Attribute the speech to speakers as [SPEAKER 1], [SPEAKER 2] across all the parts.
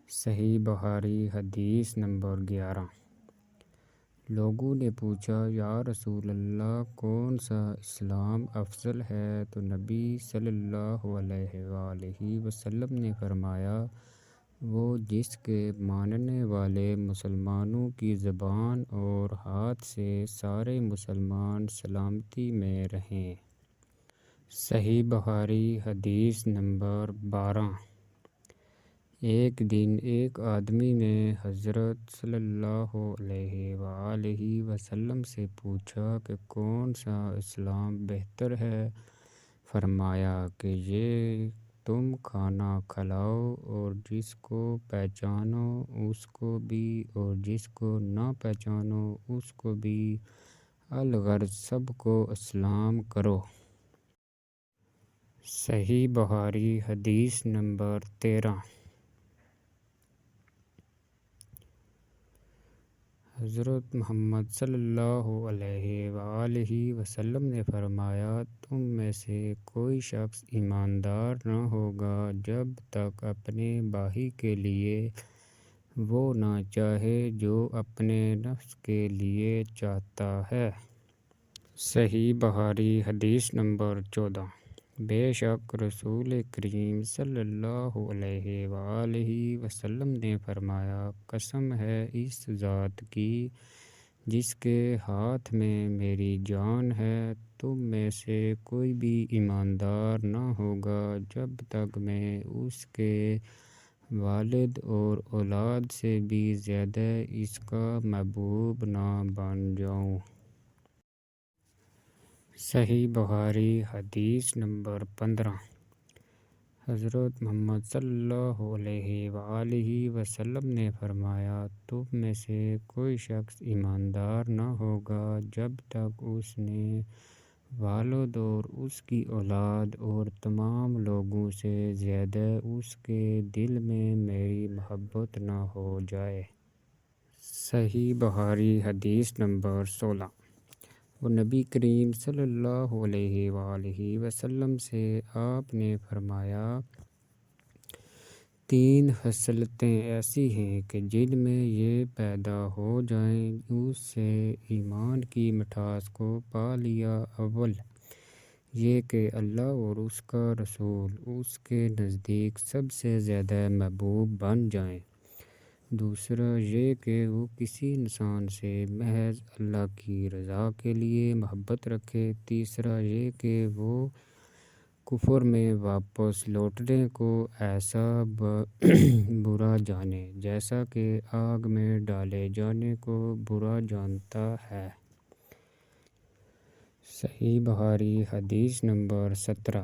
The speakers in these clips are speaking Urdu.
[SPEAKER 1] صحیح بخاری حدیث نمبر 11۔ لوگوں نے پوچھا، یا رسول اللہ، کون سا اسلام افضل ہے؟ تو نبی صلی اللہ علیہ وآلہ وسلم نے فرمایا، وہ جس کے ماننے والے مسلمانوں کی زبان اور ہاتھ سے سارے مسلمان سلامتی میں رہیں۔ صحیح بخاری حدیث نمبر 12۔ ایک دن ایک آدمی نے حضرت صلی اللہ علیہ وآلہ وسلم سے پوچھا کہ کون سا اسلام بہتر ہے؟ فرمایا کہ یہ تم کھانا کھلاؤ اور جس کو پہچانو اس کو بھی اور جس کو نہ پہچانو اس کو بھی، الغرض سب کو اسلام کرو۔ صحیح بخاری حدیث نمبر 13۔ حضرت محمد صلی اللہ علیہ وآلہ وسلم نے فرمایا، تم میں سے کوئی شخص ایماندار نہ ہوگا جب تک اپنے بھائی کے لیے وہ نہ چاہے جو اپنے نفس کے لیے چاہتا ہے۔ صحیح بخاری حدیث نمبر 14۔ بے شک رسول کریم صلی اللہ علیہ وآلہ وسلم نے فرمایا، قسم ہے اس ذات کی جس کے ہاتھ میں میری جان ہے، تم میں سے کوئی بھی ایماندار نہ ہوگا جب تک میں اس کے والد اور اولاد سے بھی زیادہ اس کا محبوب نہ بن جاؤں۔ صحیح بخاری حدیث نمبر 15۔ حضرت محمد صلی اللہ علیہ وآلہ وسلم نے فرمایا، تم میں سے کوئی شخص ایماندار نہ ہوگا جب تک اس نے والد اور اس کی اولاد اور تمام لوگوں سے زیادہ اس کے دل میں میری محبت نہ ہو جائے۔ صحیح بخاری حدیث نمبر 16۔ وہ نبی کریم صلی اللہ علیہ وآلہ وسلم سے آپ نے فرمایا، تین خصلتیں ایسی ہیں کہ جن میں یہ پیدا ہو جائیں اس سے ایمان کی مٹھاس کو پا لیا۔ اول یہ کہ اللہ اور اس کا رسول اس کے نزدیک سب سے زیادہ محبوب بن جائیں۔ دوسرا یہ کہ وہ کسی انسان سے محض اللہ کی رضا کے لیے محبت رکھے۔ تیسرا یہ کہ وہ کفر میں واپس لوٹنے کو ایسا برا جانے جیسا کہ آگ میں ڈالے جانے کو برا جانتا ہے۔ صحیح بخاری حدیث نمبر 17۔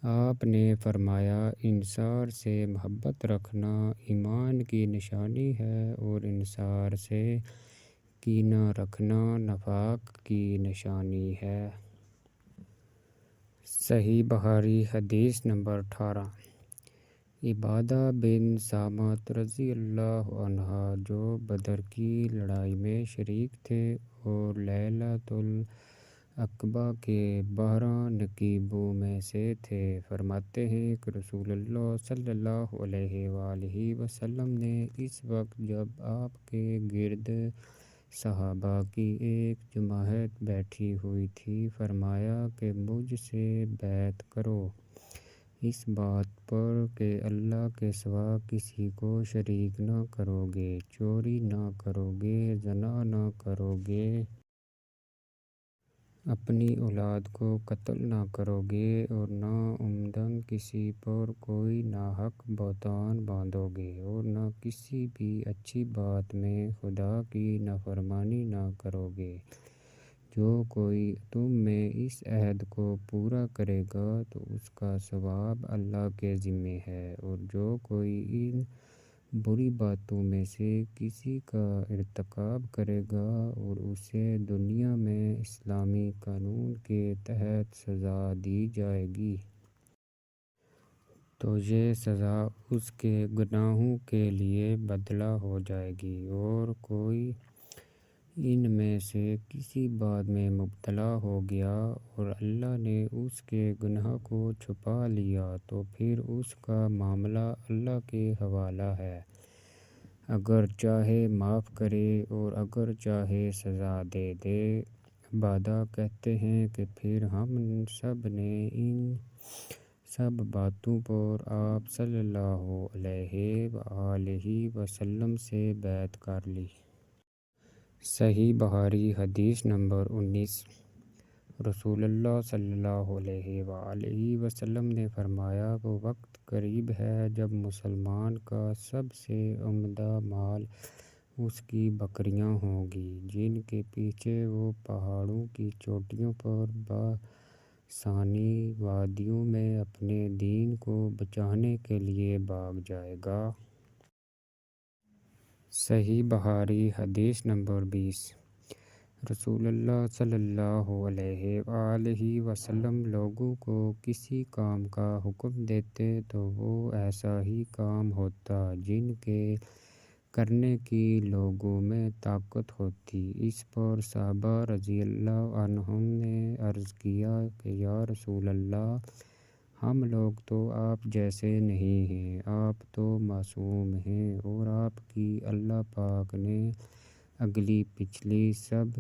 [SPEAKER 1] آپ نے فرمایا، انصار سے محبت رکھنا ایمان کی نشانی ہے اور انصار سے کینہ رکھنا نفاق کی نشانی ہے۔ صحیح بخاری حدیث نمبر 18۔ عبادہ بن صامت رضی اللہ عنہ جو بدر کی لڑائی میں شریک تھے اور لیلۃ العقبہ کے 12 نقیبوں میں سے تھے، فرماتے ہیں کہ رسول اللہ صلی اللہ علیہ وآلہ وسلم نے اس وقت جب آپ کے گرد صحابہ کی ایک جماعت بیٹھی ہوئی تھی، فرمایا کہ مجھ سے بیعت کرو اس بات پر کہ اللہ کے سوا کسی کو شریک نہ کرو گے، چوری نہ کرو گے، زنا نہ کرو گے، اپنی اولاد کو قتل نہ کرو گے اور نہ عمداً کسی پر کوئی ناحق بہتان باندھو گے اور نہ کسی بھی اچھی بات میں خدا کی نافرمانی نہ کرو گے۔ جو کوئی تم میں اس عہد کو پورا کرے گا تو اس کا ثواب اللہ کے ذمہ ہے، اور جو کوئی ان بری باتوں میں سے کسی کا ارتکاب کرے گا اور اسے دنیا میں اسلامی قانون کے تحت سزا دی جائے گی تو یہ سزا اس کے گناہوں کے لیے بدلہ ہو جائے گی، اور کوئی ان میں سے کسی بات میں مبتلا ہو گیا اور اللہ نے اس کے گناہ کو چھپا لیا تو پھر اس کا معاملہ اللہ کے حوالہ ہے، اگر چاہے معاف کرے اور اگر چاہے سزا دے دے۔ عبادہ کہتے ہیں کہ پھر ہم سب نے ان سب باتوں پر آپ صلی اللہ علیہ وآلہ وسلم سے بیعت کر لی۔ صحیح بخاری حدیث نمبر 19۔ رسول اللہ صلی اللہ علیہ وآلہ وسلم نے فرمایا، وہ وقت قریب ہے جب مسلمان کا سب سے عمدہ مال اس کی بکریاں ہوں گی، جن کے پیچھے وہ پہاڑوں کی چوٹیوں پر باسانی وادیوں میں اپنے دین کو بچانے کے لیے بھاگ جائے گا۔ صحیح بخاری حدیث نمبر 20۔ رسول اللہ صلی اللہ علیہ وآلہ وسلم لوگوں کو کسی کام کا حکم دیتے تو وہ ایسا ہی کام ہوتا جن کے کرنے کی لوگوں میں طاقت ہوتی۔ اس پر صحابہ رضی اللہ عنہم نے عرض کیا کہ یا رسول اللہ، ہم لوگ تو آپ جیسے نہیں ہیں، آپ تو معصوم ہیں اور آپ کی اللہ پاک نے اگلی پچھلی سب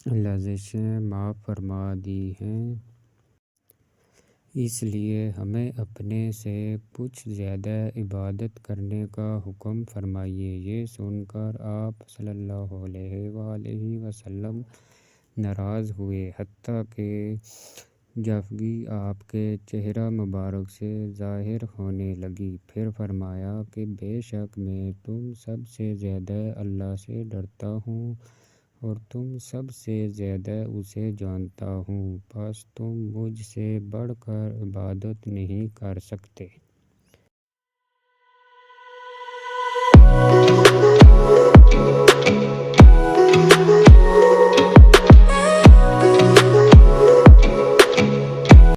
[SPEAKER 1] لغزشیں معاف فرما دی ہیں، اس لیے ہمیں اپنے سے کچھ زیادہ عبادت کرنے کا حکم فرمائیے۔ یہ سن کر آپ صلی اللہ علیہ وآلہ وسلم ناراض ہوئے، حتیٰ کہ جفگی آپ کے چہرہ مبارک سے ظاہر ہونے لگی۔ پھر فرمایا کہ بے شک میں تم سب سے زیادہ اللہ سے ڈرتا ہوں اور تم سب سے زیادہ اسے جانتا ہوں، بس تم مجھ سے بڑھ کر عبادت نہیں کر سکتے۔